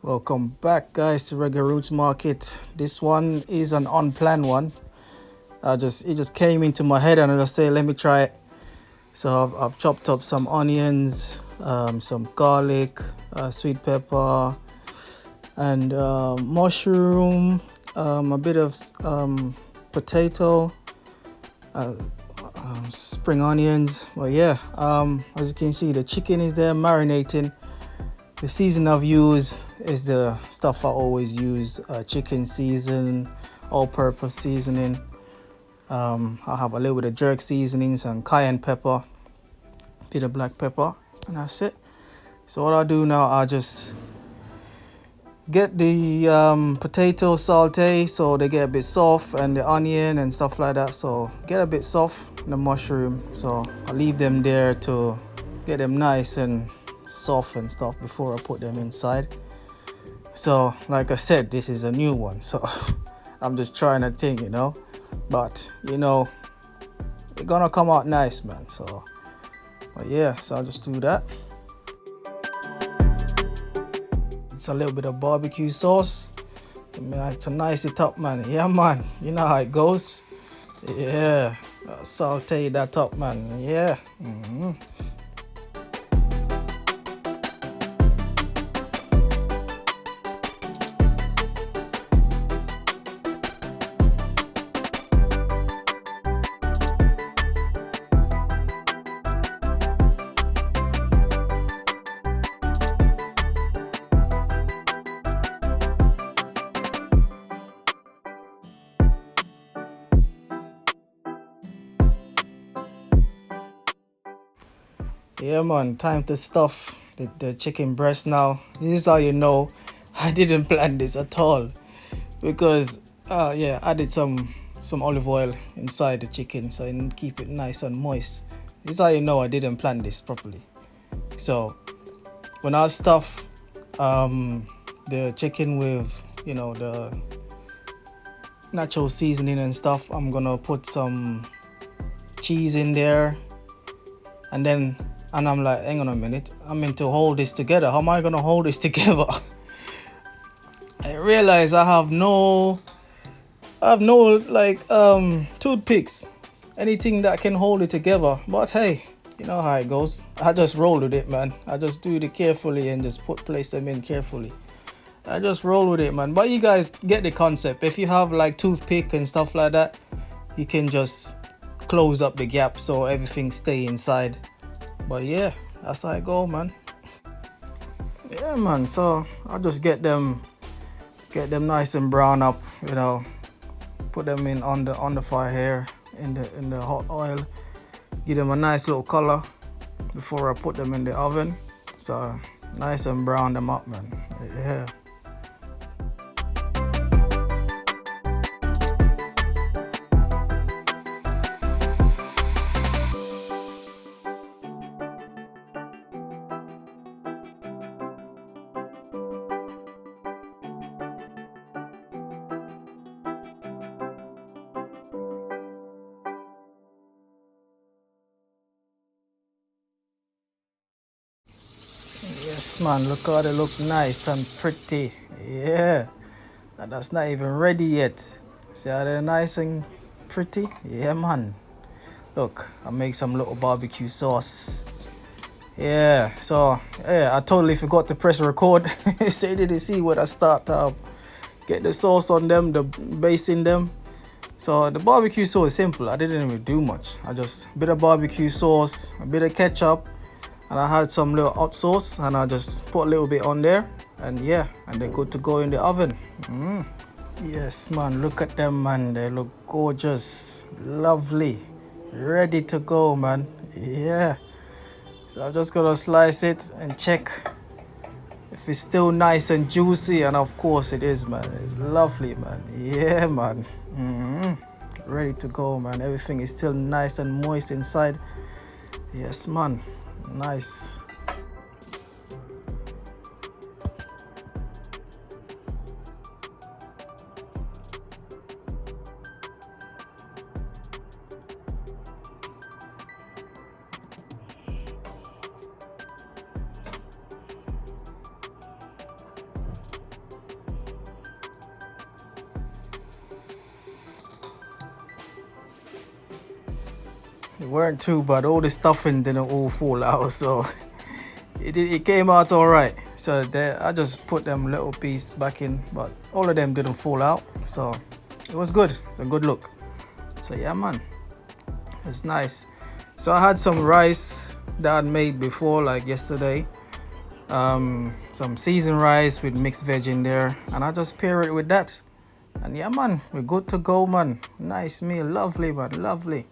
Welcome back, guys, to Reggae Roots Market. This one is an unplanned one. It just came into my head, and I just say, let me try it. So I've chopped up some onions, some garlic, sweet pepper, and mushroom, a bit of potato, spring onions. Well, yeah. As you can see, the chicken is there marinating. The season I've used is the stuff I always use, chicken season, all-purpose seasoning. I'll have a little bit of jerk seasoning, some cayenne pepper, bit of black pepper, and that's it. So what I'll do now, I'll just get the potatoes sauté so they get a bit soft, and the onion and stuff like that, so get a bit soft, and the mushroom. So I'll leave them there to get them nice and soft and stuff before I put them inside. So like I said, this is a new one, so I'm just trying to think, but it's gonna come out nice, man. So but yeah, so I'll just do that. It's a little bit of barbecue sauce to nice it up, man. Yeah, man, you know how it goes. Yeah, saute that up, man. Yeah. Yeah, man, time to stuff the chicken breast now. This is how you know I didn't plan this at all, because I added some olive oil inside the chicken so I can keep it nice and moist. This is how you know I didn't plan this properly. So when I stuff the chicken with the natural seasoning and stuff, I'm gonna put some cheese in there, and I'm like, hang on a minute, I'm meant to hold this together. How am I gonna hold this together? I realize I have no toothpicks, anything that can hold it together. But hey, you know how it goes. I just roll with it, man. I just do it carefully and just place them in carefully. I just roll with it, man. But you guys get the concept. If you have like toothpick and stuff like that, you can just close up the gap so everything stay inside. But yeah, that's how I go, man. Yeah, man. So I'll just get them nice and brown up. Put them in on the fire here in the hot oil. Give them a nice little color before I put them in the oven. So nice and brown them up, man. Yeah. Yes, man, look how they look nice and pretty. Yeah, and that's not even ready yet. See how they're nice and pretty? Yeah, man. Look, I make some little barbecue sauce. Yeah, so yeah, I totally forgot to press record. So you didn't see when I start get the sauce on them, the base in them. So the barbecue sauce is simple. I didn't even do much. I just a bit of barbecue sauce, a bit of ketchup, and I had some little hot sauce, and I just put a little bit on there, and yeah, and they're good to go in the oven. Yes, man, look at them, man. They look gorgeous, lovely, ready to go, man. Yeah. So I'm just gonna slice it and check if it's still nice and juicy, and of course it is, man. It's lovely, man. Yeah, man. Ready to go, man. Everything is still nice and moist inside. Yes, man. Nice. It weren't too bad. All the stuffing didn't all fall out, so it came out all right. So there, I just put them little piece back in, but all of them didn't fall out, so it was good. It's a good look. So yeah, man, it's nice. So I had some rice that I'd made before, like yesterday. Some seasoned rice with mixed veg in there, and I just pair it with that. And yeah, man, we're good to go, man. Nice meal, lovely, man, lovely.